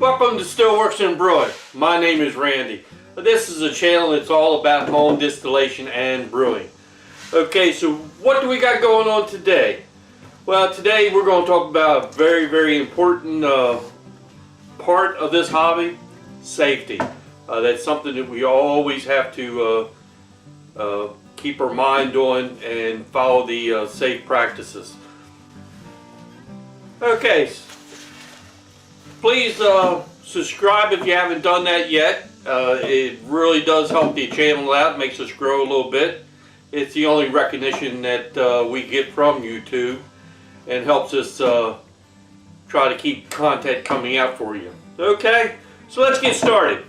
Welcome to Stillworks and Brewing. My name is Randy. This is a channel that's all about home distillation and brewing. Okay, so what do we got going on today? Well, today we're going to talk about a very important part of this hobby, safety. That's something that we always have to keep our mind on and follow the safe practices. Okay. Please subscribe if you haven't done that yet. It really does help the channel out, makes us grow a little bit. It's the only recognition that we get from YouTube and helps us try to keep content coming out for you. Okay, so let's get started.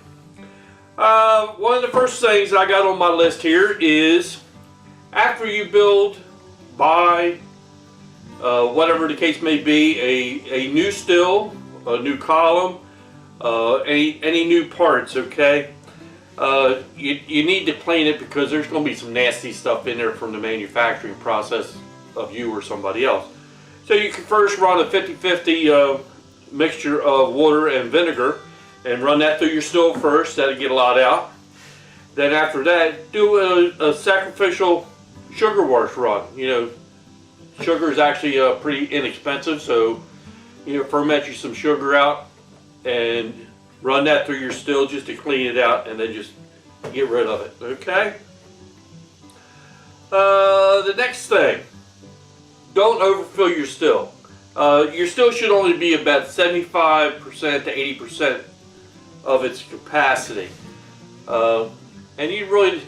One of the first things I got on my list here is after you build, buy, whatever the case may be, a new still, a new column, any new parts, okay? You need to clean it because there's going to be some nasty stuff in there from the manufacturing process of you or somebody else. So you can first run a 50-50 mixture of water and vinegar and run that through your still first. That'll get a lot out. Then after that, do a sacrificial sugar wash run. You know, sugar is actually pretty inexpensive, so ferment you some sugar out and run that through your still just to clean it out and then just get rid of it, okay? The next thing, don't overfill your still. Your still should only be about 75% to 80% of its capacity. And you really,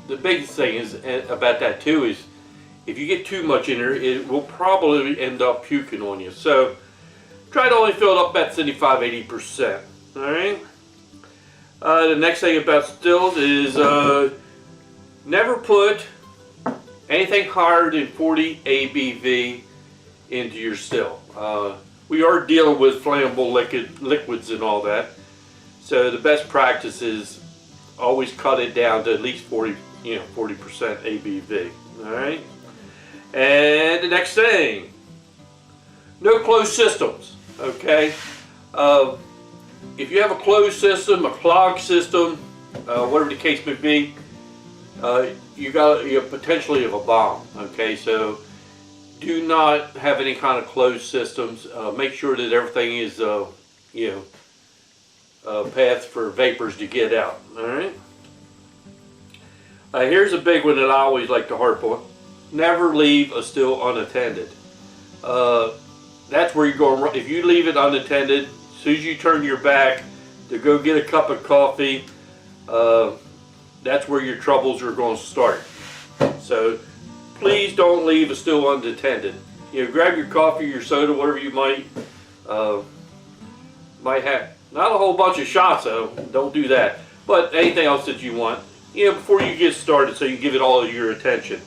the biggest thing is about that too is if you get too much in there, it will probably end up puking on you. So try to only fill it up about 75–80%. Alright? The next thing about stills is never put anything higher than 40 ABV into your still. We are dealing with flammable liquids and all that. So the best practice is always cut it down to at least 40% ABV. Alright? And the next thing, no closed systems. Okay, if you have a closed system, a clogged system, whatever the case may be, you potentially have a bomb. Okay, so do not have any kind of closed systems. Make sure that everything is, paths for vapors to get out. All right. Here's a big one that I always like to harp on: never leave a still unattended. That's where you're going. If you leave it unattended, as soon as you turn your back to go get a cup of coffee, that's where your troubles are going to start. So please don't leave a still unattended. Grab your coffee, your soda, whatever you might have. Not a whole bunch of shots though, don't do that. But anything else that you want, before you get started, so you give it all of your attention.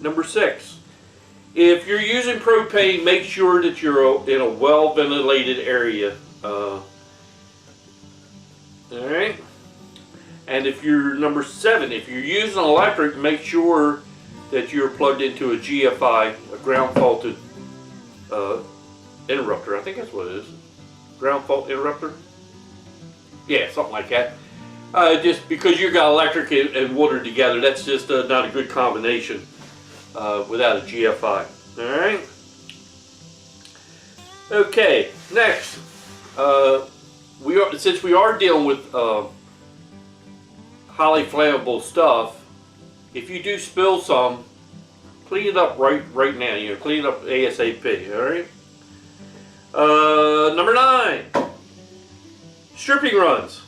Number 6. If you're using propane, make sure that you're in a well-ventilated area. Alright? And if you're number 7, if you're using electric, make sure that you're plugged into a GFI, a ground faulted interrupter. I think that's what it is. Ground fault interrupter? Yeah, something like that. Just because you got electric and water together, that's just not a good combination. Without a GFI. Alright? Okay, next. Since we are dealing with highly flammable stuff, if you do spill some, clean it up right now. Clean it up ASAP. Alright? Number 9. Stripping runs.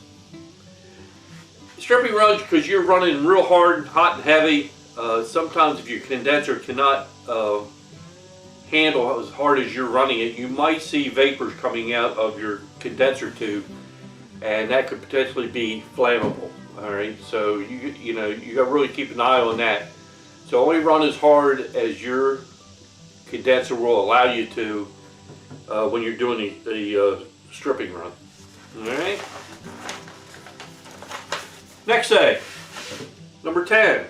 Stripping runs because you're running real hard, hot and heavy. Sometimes if your condenser cannot handle as hard as you're running it, you might see vapors coming out of your condenser tube, and that could potentially be flammable. All right, so you got to really keep an eye on that. So only run as hard as your condenser will allow you to when you're doing the stripping run. All right. Next thing, number 10.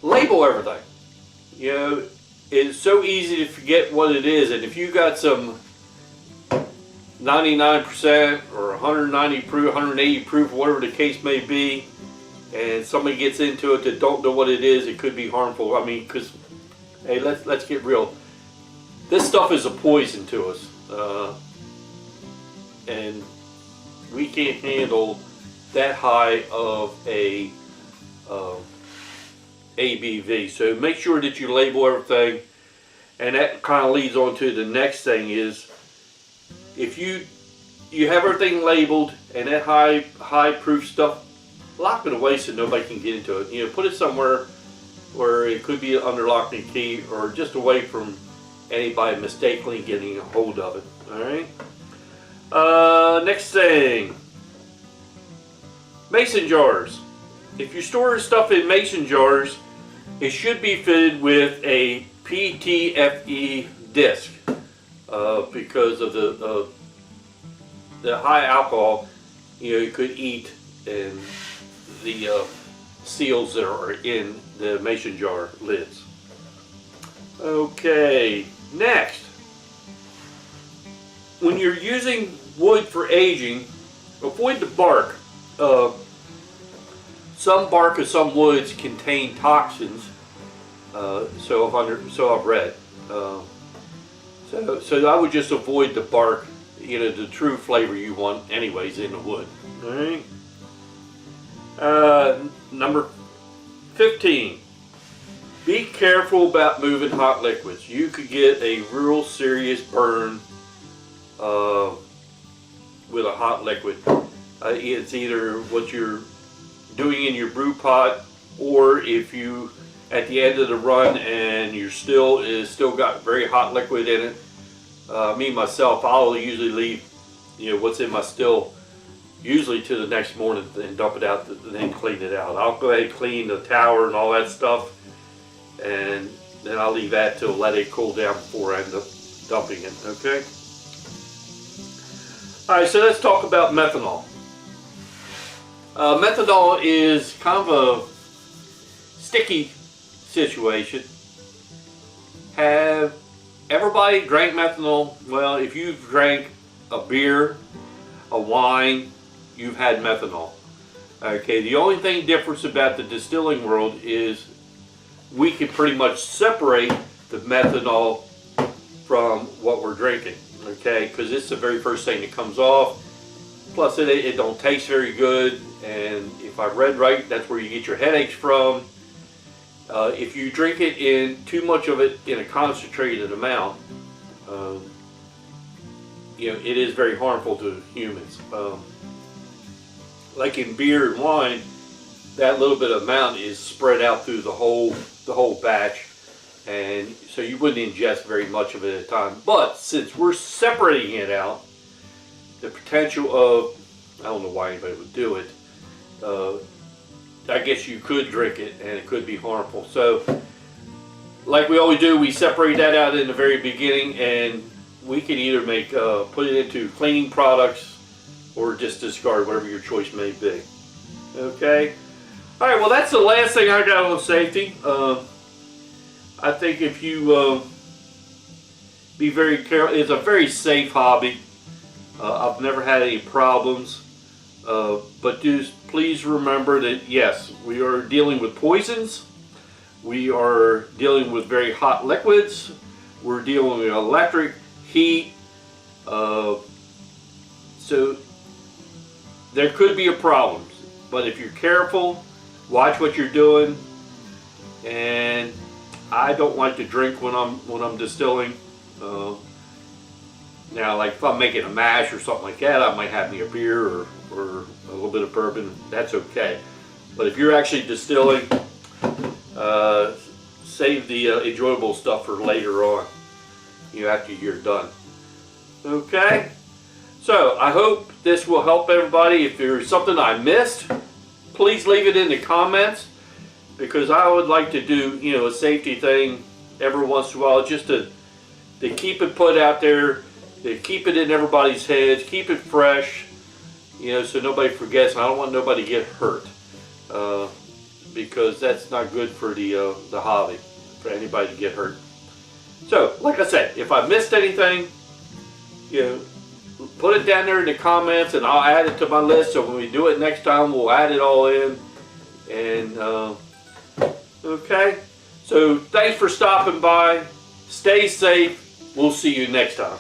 Label everything. it's so easy to forget what it is. And if you got some 99% or 190 proof, 180 proof, whatever the case may be, and somebody gets into it that don't know what it is, it could be harmful. I mean, because, hey, let's get real. This stuff is a poison to us, and we can't handle that high of a ABV. So make sure that you label everything, and that kind of leads on to the next thing is, if you have everything labeled and that high proof stuff, lock it away so nobody can get into it. You know, put it somewhere where it could be under lock and key, or just away from anybody mistakenly getting a hold of it. All right. Next thing, mason jars. If you store stuff in mason jars, it should be fitted with a PTFE disc, because of the high alcohol, you know, you could eat in the seals that are in the mason jar lids. Okay, next, when you're using wood for aging, avoid the bark. Some bark of some woods contain toxins, so I've read. So I would just avoid the bark, you know, the true flavor you want anyways in the wood. All right. Number 15. Be careful about moving hot liquids. You could get a real serious burn with a hot liquid. It's either what you're doing in your brew pot, or if you at the end of the run and your still got very hot liquid in it. Me myself, I'll usually leave, you know, what's in my still usually to the next morning and dump it out and then clean it out. I'll go ahead and clean the tower and all that stuff, and then I'll leave that to let it cool down before I end up dumping it. Okay. All right, so let's talk about methanol. Methanol is kind of a sticky situation. Have everybody drank methanol? Well, if you've drank a beer, a wine, you've had methanol. Okay, the only thing difference about the distilling world is we can pretty much separate the methanol from what we're drinking. Okay, because it's the very first thing that comes off. Plus it don't taste very good, and if I read right, that's where you get your headaches from. If you drink it in too much of it in a concentrated amount, you know, it is very harmful to humans. Like in beer and wine, that little bit of amount is spread out through the whole batch, and so you wouldn't ingest very much of it at a time. But since we're separating it out, the potential of, I don't know why anybody would do it, I guess you could drink it and it could be harmful. So like we always do, we separate that out in the very beginning, and we can either make put it into cleaning products or just discard, whatever your choice may be. Okay. All right, well, that's the last thing I got on safety. I think if you be very careful, it's a very safe hobby. I've never had any problems, but please remember that yes, we are dealing with poisons, we are dealing with very hot liquids, we're dealing with electric, heat, so there could be a problem. But if you're careful, watch what you're doing. And I don't like to drink when I'm distilling. Now, like if I'm making a mash or something like that, I might have me a beer or a little bit of bourbon. That's okay. But if you're actually distilling, save the enjoyable stuff for later on, you know, after you're done. Okay? So I hope this will help everybody. If there's something I missed, please leave it in the comments, because I would like to do, you know, a safety thing every once in a while, just to keep it put out there, to keep it in everybody's heads, keep it fresh, you know, so nobody forgets. And I don't want nobody to get hurt, because that's not good for the hobby, for anybody to get hurt. So, like I said, if I missed anything, you know, put it down there in the comments and I'll add it to my list, so when we do it next time, we'll add it all in. And, okay. So, thanks for stopping by. Stay safe. We'll see you next time.